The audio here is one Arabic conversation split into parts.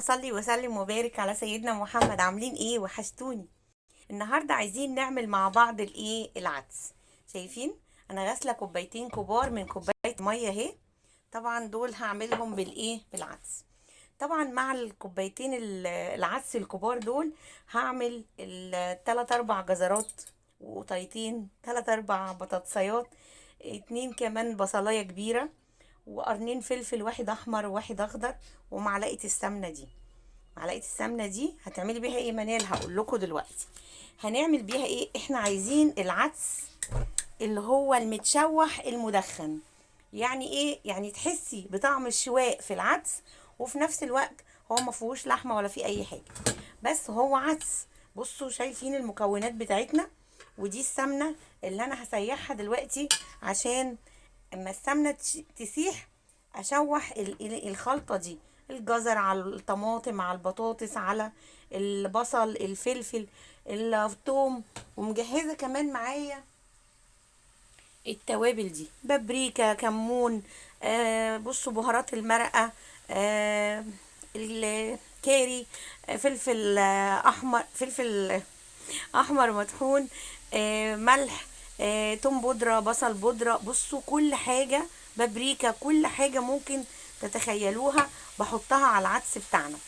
اللهم صل وسلم وبارك على سيدنا محمد. عاملين ايه؟ وحشتوني. النهارده عايزين نعمل مع بعض العدس. شايفين انا غاسله كوبايتين كبار من كوبايه ميه اهي. طبعا دول هعملهم بالعدس. طبعا مع الكوبايتين العدس الكبار دول هعمل التلات اربع جزرات وقطيتين، تلات اربع بطاطسيات، اتنين كمان بصلايه كبيره، وقرنين فلفل، واحد احمر وواحد اخضر، ومعلقه السمنه دي. معلقه السمنه دي هتعملي بيها ايه منال؟ هقول لكم دلوقتي. هنعمل بيها ايه؟ احنا عايزين العدس اللي هو المتشوح المدخن. يعني ايه؟ يعني تحسي بطعم الشواء في العدس، وفي نفس الوقت هو ما فيهوش لحمه ولا فيه اي حاجه، بس هو عدس. بصوا شايفين المكونات بتاعتنا؟ ودي السمنه اللي انا هسيحها دلوقتي، عشان اما السمنه تسيح اشوح الخلطه دي، الجزر على الطماطم على البطاطس على البصل الفلفل الثوم. ومجهزه كمان معايا التوابل دي: بابريكا، كمون، بصوا بهارات المرقه، الكاري، فلفل احمر، فلفل احمر مطحون، ملح، توم بودره، بصل بودره. بصوا كل حاجه، بابريكا، كل حاجه ممكن تتخيلوها بحطها على العدس بتاعنا.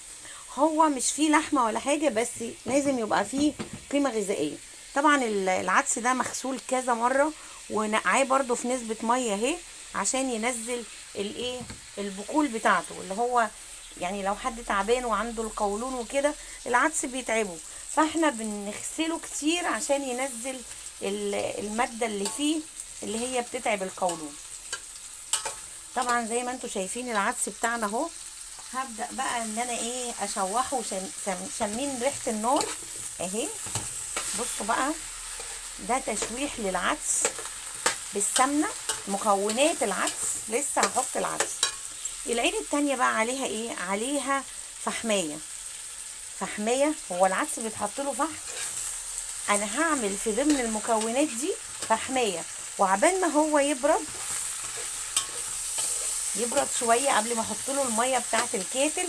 هو مش فيه لحمه ولا حاجه، بس لازم يبقى فيه قيمه غذائيه. طبعا العدس ده مغسول كذا مره، ونقعاه برضو في نسبه ميه اهي، عشان ينزل البقول بتاعته، اللي هو يعني لو حد تعبان وعنده القولون وكده العدس بيتعبه، فاحنا بنغسله كتير عشان ينزل الماده اللي فيه اللي هي بتتعب القولون. طبعا زي ما انتم شايفين العدس بتاعنا اهو. هبدأ بقى ان انا اشوحه، شامين ريحة النار اهي. بصوا بقى، ده تشويح للعدس بالسمنة. مكونات العدس لسه هحط العدس. العين التانية بقى عليها ايه؟ عليها فحمية. فحمية، هو العدس بيتحط له فحم. انا هعمل في ضمن المكونات دي فحمية، وعبال ما هو يبرد شويه قبل ما احط له الميه بتاعه الكاتل،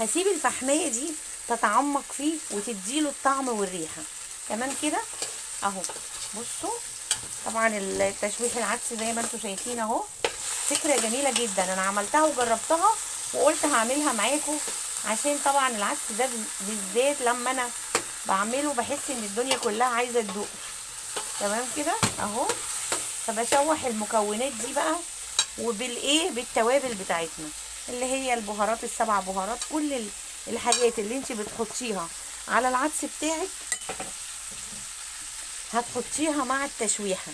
هسيب الفحميه دي تتعمق فيه وتديله الطعم والريحه كمان كده اهو. بصوا طبعا التشويح العدس زي ما انتم شايفين اهو، فكره جميله جدا. انا عملتها وجربتها وقلت هعملها معاكم، عشان طبعا العدس ده بالذات لما انا بعمله بحس ان الدنيا كلها عايزه تدوق. تمام كده اهو. فبشوح المكونات دي بقى بالتوابل بتاعتنا، اللي هي البهارات، السبع بهارات، كل الحاجات اللي انت بتحطيها على العدس بتاعك هتحطيها مع التشويحه.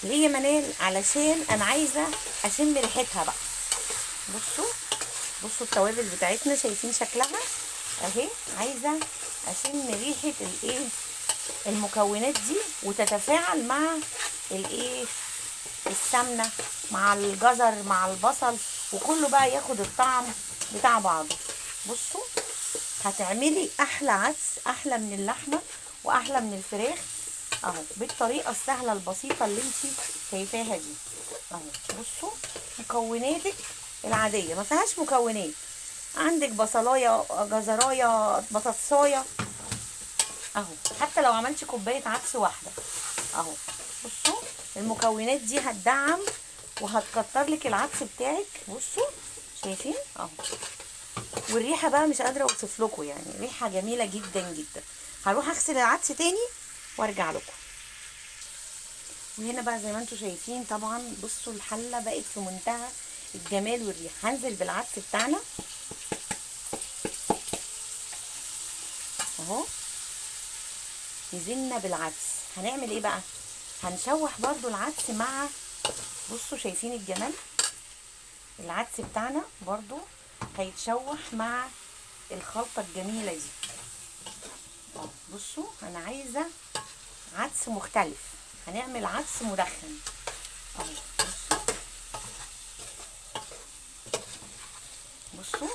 ليه يا منال؟ علشان انا عايزه اشم ريحتها بقى. بصوا بصوا التوابل بتاعتنا، شايفين شكلها اهي. عايزه اشم ريحه المكونات دي وتتفاعل مع السمنه مع الجزر مع البصل، وكله بقى ياخد الطعم بتاع بعضه. بصوا هتعملي احلى عدس، احلى من اللحمه واحلى من الفراخ اهو، بالطريقه السهله البسيطه اللي انت شايفاها دي اهو. بصوا مكوناتك العاديه ما فيهاش مكونات، عندك بصلايه، جزرايه، بطاطسايه اهو. حتى لو عملتي كوبايه عدس واحده اهو. بصوا المكونات دي هتدعم وهتكتر لك العدس بتاعك. بصوا شايفين اهو. والريحه بقى مش قادره اوصف لكم، يعني ريحه جميله جدا جدا. هروح اغسل العدس تاني وارجع لكم. وهنا بقى زي ما انتم شايفين طبعا، بصوا الحله بقت في منتهى الجمال والريحه. هنزل بالعدس بتاعنا اهو. نزلنا بالعدس. هنعمل ايه بقى؟ هنشوح برضو العدس مع، بصوا شايفين الجمال؟ العدس بتاعنا برضو هيتشوح مع الخلطة الجميلة دي. بصوا انا عايزة عدس مختلف، هنعمل عدس مدخن اهو. بصوا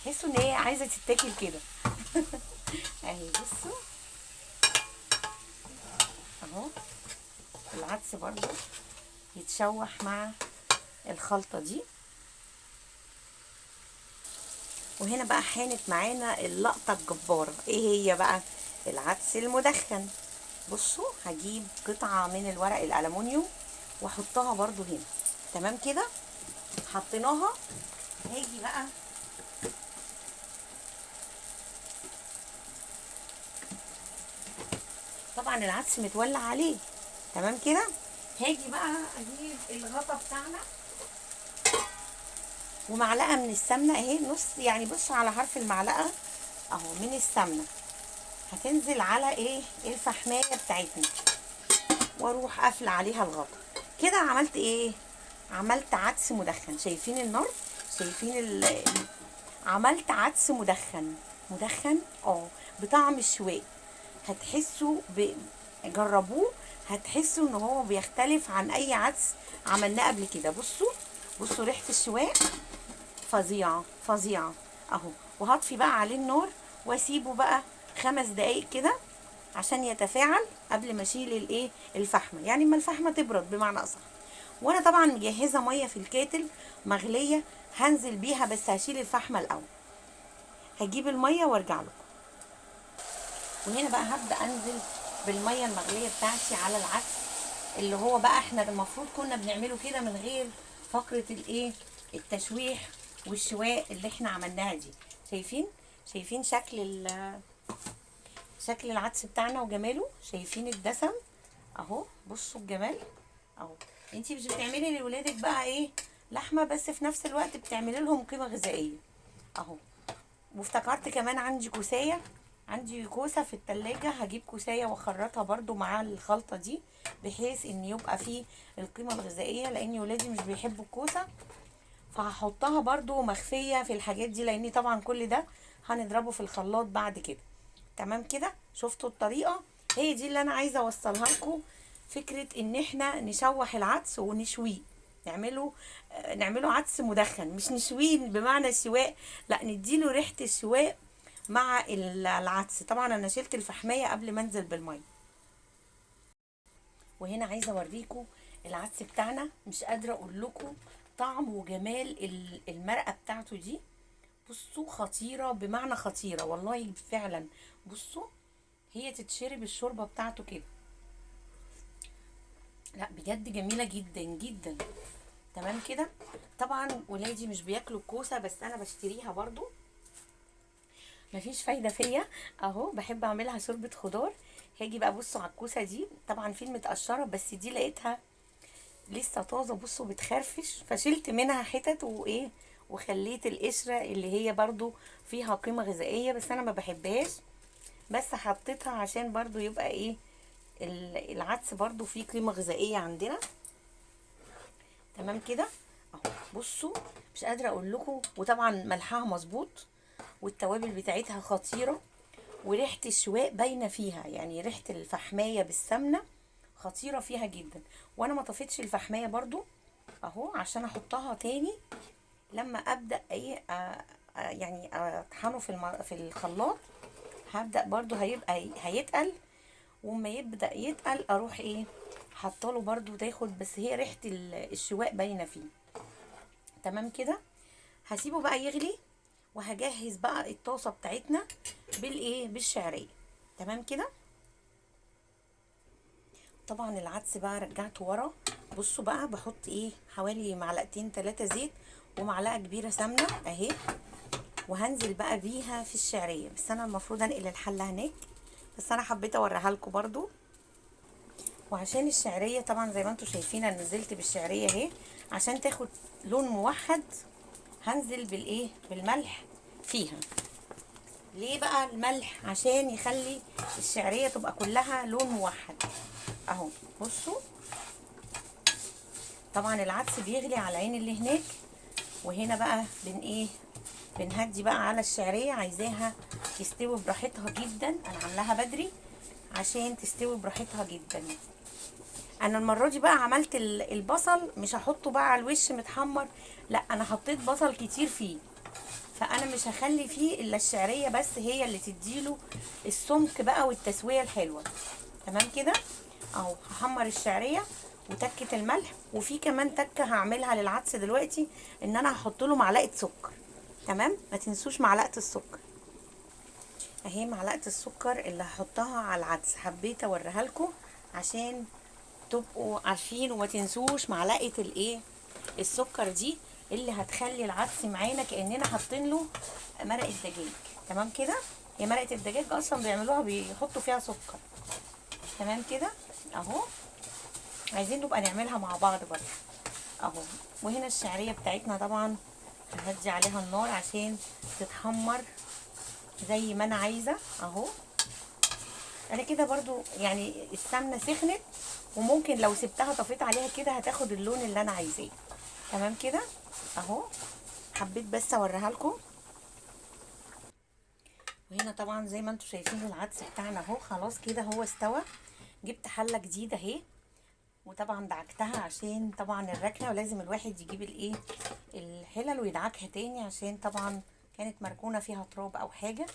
تحسوا ان هي عايزة تتاكل كده اهي. بصوا اهو العدس برضو يتشوح مع الخلطة دي. وهنا بقى حانت معانا اللقطة الجبارة. ايه هي بقى؟ العدس المدخن. بصوا هجيب قطعة من الورق الألمونيوم واحطها برضو هنا. تمام كده، حطيناها. هاجي بقى طبعا العدس متولع عليه. تمام كده، هاجي بقى اجيب الغطا بتاعنا ومعلقة من السمنة اهي، نص يعني، بص على حرف المعلقة اهو من السمنة، هتنزل على ايه؟ الفحمايه بتاعتنا، واروح قافله عليها الغطا. كده عملت ايه؟ عملت عدس مدخن. شايفين النار؟ شايفين عملت عدس مدخن. مدخن بطعم الشواء. هتحسوا جربوه، هتحسوا ان هو بيختلف عن اي عدس عملناه قبل كده. بصوا، بصوا ريحه الشواء فظيعه فظيعه اهو. وهطفي بقى عليه النار واسيبه بقى 5 دقايق كده عشان يتفاعل قبل ما اشيل الايه؟ الفحمه، يعني اما الفحمه تبرد بمعنى اصح. وانا طبعا مجهزه ميه في الكاتل مغليه، هنزل بيها، بس هشيل الفحمه الاول. هجيب الميه وارجع لكم. وهنا بقى هبدا انزل بالميه المغليه بتاعتي على العدس، اللي هو بقى احنا المفروض كنا بنعمله كده من غير فقره الايه؟ التشويح والشواء اللي احنا عملناها دي. شايفين؟ شايفين شكل العدس بتاعنا وجماله؟ شايفين الدسم اهو؟ بصوا الجمال اهو. انتي مش بتعملي لولادك بقى ايه؟ لحمه، بس في نفس الوقت بتعملي لهم قيمه غذائيه اهو. وافتكرت كمان عندي كوسايه، عندي كوسه في التلاجة، هجيب كوسايه واخرطها برضو مع الخلطه دي، بحيث ان يبقى فيه القيمه الغذائيه، لان ولادي مش بيحبوا الكوسه، فهحطها برضو مخفيه في الحاجات دي، لان طبعا كل ده هنضربه في الخلاط بعد كده. تمام كده؟ شفتوا الطريقه؟ هي دي اللي انا عايزه اوصلها لكم، فكره ان احنا نشوح العدس ونشويه. نعمله عدس مدخن، مش نشويه بمعنى الشواء، لا، نديله ريحه الشواء مع العدس. طبعا انا شلت الفحميه قبل ما انزل بالميه. وهنا عايزه اوريكم العدس بتاعنا، مش قادره اقول لكم طعم وجمال المرقه بتاعته دي. بصوا خطيره بمعنى خطيره والله فعلا. بصوا، هي تتشرب الشوربه بتاعته كده، لا بجد جميله جدا جدا. تمام كده. طبعا ولادي مش بياكلوا الكوسه، بس انا بشتريها برضو، مفيش فايده فيا اهو، بحب اعملها شوربه خضار. هاجي بقى، بصوا على الكوسه دي، طبعا في متقشره، بس دي لقيتها لسه طازه، بصوا بتخرفش، فشلت منها حتت وايه، وخليت القشره اللي هي برضو فيها قيمه غذائيه، بس انا ما بحبهاش، بس حطيتها عشان برضو يبقى ايه، العدس برضو فيه قيمه غذائيه عندنا. تمام كده اهو. بصوا، مش قادره اقول لكم، وطبعا ملحها مظبوط، والتوابل بتاعتها خطيره، وريحه الشواء باينه فيها، يعني ريحه الفحمايه بالسمنه خطيره فيها جدا. وانا ما طفيتش الفحمايه برضو اهو، عشان احطها تاني لما ابدا ايه، يعني اطحنه في الخلاط. هبدا برضو هيبقى هيتقل، وما يبدا يتقل اروح ايه، حطاله برضو تاخد، بس هي ريحه الشواء باينه فيه. تمام كده. هسيبه بقى يغلي، وهجهز بقى الطاسه بتاعتنا بالايه، بالشعريه. تمام كده. طبعا العدس بقى رجعته ورا. بصوا بقى بحط ايه، حوالي معلقتين 3 زيت ومعلقه كبيره سمنه اهي، وهنزل بقى بيها في الشعريه، بس انا المفروض انقل الحله هناك، بس انا حبيت اوريها لكم برضو. وعشان الشعريه طبعا زي ما انتم شايفين انا نزلت بالشعريه اهي، عشان تاخد لون موحد هنزل بالايه، بالملح فيها. ليه بقى الملح؟ عشان يخلي الشعريه تبقى كلها لون موحد اهو. بصوا، طبعا العدس بيغلي على العين اللي هناك، وهنا بقى بنهدي بقى على الشعريه، عايزاها تستوي براحتها جدا، انا عاملاها بدري عشان تستوي براحتها جدا. انا المره دي بقى عملت البصل مش هحطه بقى على الوش متحمر، لا انا حطيت بصل كتير فيه، فانا مش هخلي فيه الا الشعريه بس هي اللي تديله السمك بقى والتسويه الحلوه. تمام كده اهو. هحمر الشعريه وتكه الملح، وفي كمان تكه هعملها للعدس دلوقتي، ان انا هحط له معلقه سكر. تمام. ما تنسوش معلقه السكر اهي، معلقه السكر اللي هحطها على العدس، حبيت اوريها لكم عشان تبقوا عارفين. وما تنسوش معلقه الايه، السكر دي اللي هتخلي العدس معانا كاننا حاطين له مرقه دجاج. تمام كده. هي مرقه الدجاج اصلا بيعملوها بيحطوا فيها سكر. تمام كده اهو. عايزين نبقى نعملها مع بعض برضه اهو. وهنا الشعريه بتاعتنا طبعا ههدي عليها النار عشان تتحمر زي ما انا عايزه اهو. انا كده برضو يعني السمنه سخنت، وممكن لو سبتها طفيت عليها كده هتاخد اللون اللي انا عايزاه. تمام كده اهو. حبيت بس اوريها لكم. وهنا طبعا زي ما انتم شايفين العدس بتاعنا اهو خلاص كده هو استوى. جبت حله جديده اهي، وطبعا دعكتها عشان طبعا الركنه، ولازم الواحد يجيب الايه الحلل ويدعكها تاني عشان طبعا كانت مركونه فيها تراب او حاجه.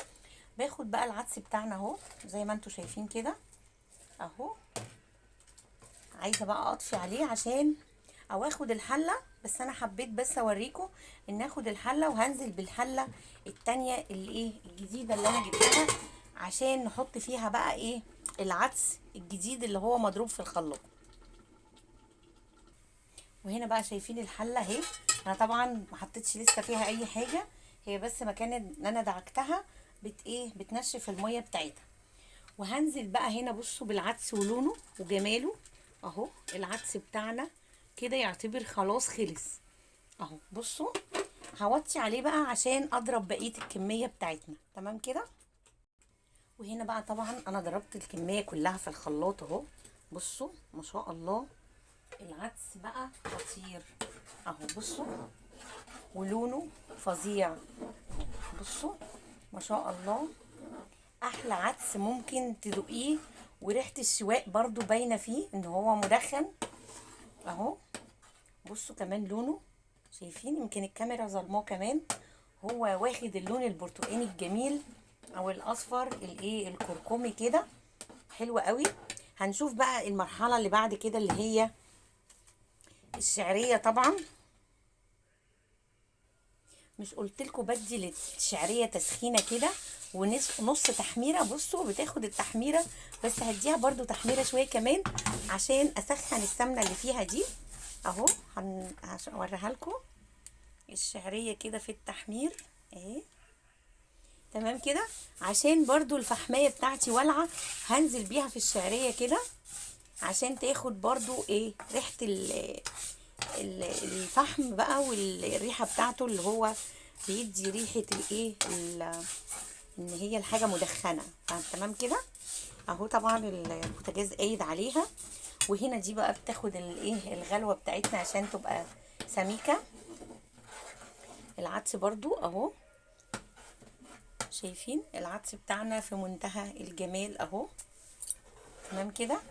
باخد بقى العدس بتاعنا اهو زي ما انتم شايفين كده اهو. عايزه بقى اطفي عليه عشان او اخد الحله، بس انا حبيت بس اوريكم ان اخد الحله وهنزل بالحله التانية اللي ايه الجديده اللي انا جبتها عشان نحط فيها بقى ايه العدس الجديد اللي هو مضروب في الخلاط. وهنا بقى شايفين الحله اهي. انا طبعا ما حطيتش لسه فيها اي حاجه، هي بس مكان ان انا دعكتها بتنشف الميه بتاعتها. وهنزل بقى هنا بصوا بالعدس ولونه وجماله اهو. العدس بتاعنا كده يعتبر خلاص خلص اهو. بصوا هوطي عليه بقى عشان اضرب بقيه الكميه بتاعتنا. تمام كده. وهنا بقى طبعا انا ضربت الكميه كلها في الخلاط اهو. بصوا ما شاء الله العدس بقى خطير اهو. بصوا ولونه فظيع. بصوا ما شاء الله احلى عدس ممكن تدوقيه. وريحه الشواء برضو باينه فيه ان هو مدخن اهو. بصوا كمان لونه شايفين، يمكن الكاميرا ظلماه كمان، هو واخد اللون البرتقاني الجميل او الاصفر الايه الكركمي كده، حلو قوي. هنشوف بقى المرحله اللي بعد كده اللي هي الشعريه. طبعا مش قلتلكوا بدي للشعريه تسخينه كده ونص تحميره. بصوا بتاخد التحميره، بس هديها برضو تحميره شويه كمان عشان اسخن السمنه اللي فيها دي اهو. عشان اوريها لكم الشعريه كده في التحمير اهي. تمام كده. عشان برضو الفحمايه بتاعتي والعه هنزل بيها في الشعريه كده عشان تاخد برضو ايه ريحه الفحم بقى، والريحه بتاعته اللي هو بيدي ريحه الايه ان هي الحاجه مدخنه. تمام كده اهو. طبعا البوتاجاز قايد عليها. وهنا دي بقى بتاخد الايه الغلوه بتاعتنا عشان تبقى سميكه. العدس برضو اهو شايفين العدس بتاعنا في منتهى الجمال اهو. تمام كده.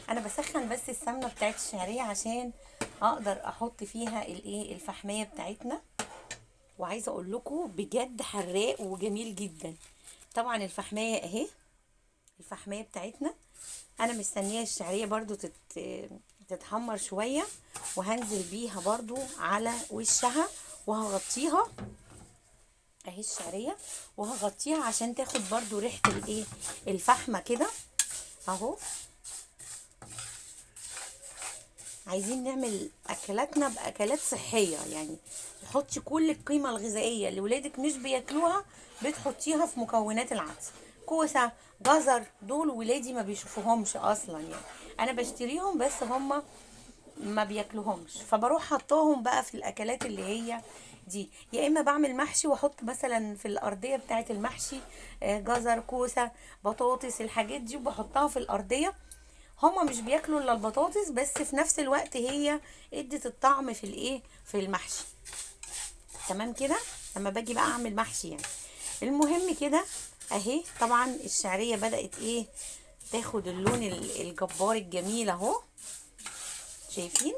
انا بسخن بس السمنه بتاعت الشعريه عشان اقدر احط فيها الايه الفحميه بتاعتنا. وعايزه اقول لكم بجد حراق وجميل جدا. طبعا الفحميه اهي، الفحميه بتاعتنا انا مستنيه الشعريه برضو تتحمر شويه، وهنزل بيها برضو على وشها وهغطيها اهي الشعريه، وهغطيها عشان تاخد برضو ريحه الايه الفحمه كده اهو. عايزين نعمل اكلاتنا باكلات صحيه، يعني تحطي كل القيمه الغذائيه اللي ولادك مش بياكلوها بتحطيها في مكونات العدس. كوسه، جزر، دول ولادي ما بيشوفوهمش اصلا، يعني انا بشتريهم بس هم ما بياكلوهمش، فبروح حطاهم بقى في الاكلات اللي هي دي. يا اما بعمل محشي واحط مثلا في الارضيه بتاعه المحشي جزر، كوسه، بطاطس، الحاجات دي وبحطها في الارضيه. هما مش بياكلوا الا البطاطس، بس في نفس الوقت هي ادت الطعم في الايه في المحشي. تمام كده لما باجي بقى اعمل محشي يعني. المهم كده اهي. طبعا الشعريه بدات ايه تاخد اللون الجبار الجميل اهو شايفين.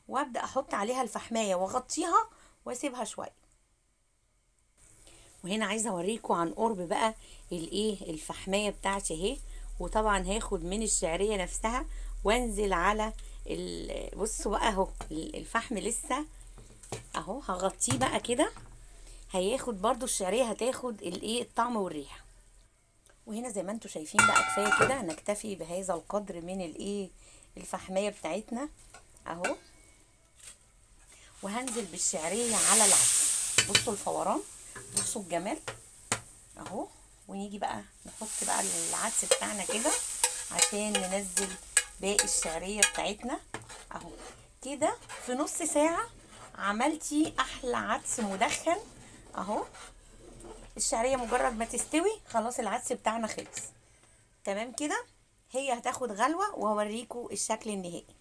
وابدا احط عليها الفحمايه واغطيها واسيبها شويه. وهنا عايزه اوريكم عن قرب بقى الايه الفحمايه بتاعتي اهي. وطبعا هاخد من الشعريه نفسها وانزل على بصوا بقى اهو الفحم لسه اهو. هغطيه بقى كده هياخد برضو الشعريه هتاخد الايه الطعم والريحه. وهنا زي ما انتم شايفين بقى كفايه كده، نكتفي بهذا القدر من الايه الفحميه بتاعتنا اهو. وهنزل بالشعريه على العدس، بصوا الفوران، بصوا الجمال اهو. ونيجي بقى نحط بقى العدس بتاعنا كده عشان ننزل باقي الشعريه بتاعتنا اهو. كده في نص ساعه عملتي احلى عدس مدخن اهو. الشعريه مجرد ما تستوي خلاص العدس بتاعنا خلص تمام كده. هي هتاخد غلوه وهوريكم الشكل النهائي.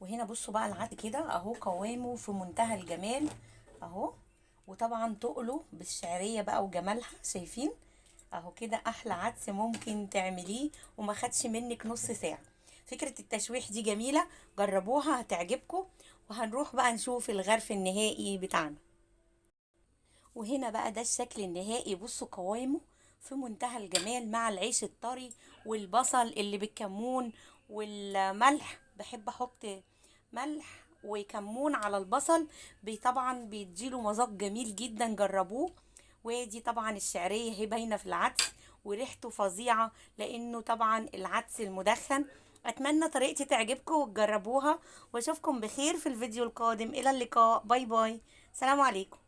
وهنا بصوا بقى العدس كده اهو، قوامه في منتهى الجمال اهو. وطبعا تقله بالشعريه بقى وجمالها، شايفين اهو كده احلى عدس ممكن تعمليه وما خدش منك نص ساعه. فكره التشويح دي جميله، جربوها هتعجبكم. وهنروح بقى نشوف الغرف النهائي بتاعنا. وهنا بقى ده الشكل النهائي، بصوا قوامه في منتهى الجمال مع العيش الطري والبصل اللي بالكمون والملح. بحب احط ملح وكمون على البصل، طبعا بيديله مذاق جميل جدا، جربوه. ودي طبعا الشعرية هي باينة في العدس وريحته فظيعة لانه طبعا العدس المدخن. اتمنى طريقتي تعجبكم وتجربوها، واشوفكم بخير في الفيديو القادم. الى اللقاء، باي باي، سلام عليكم.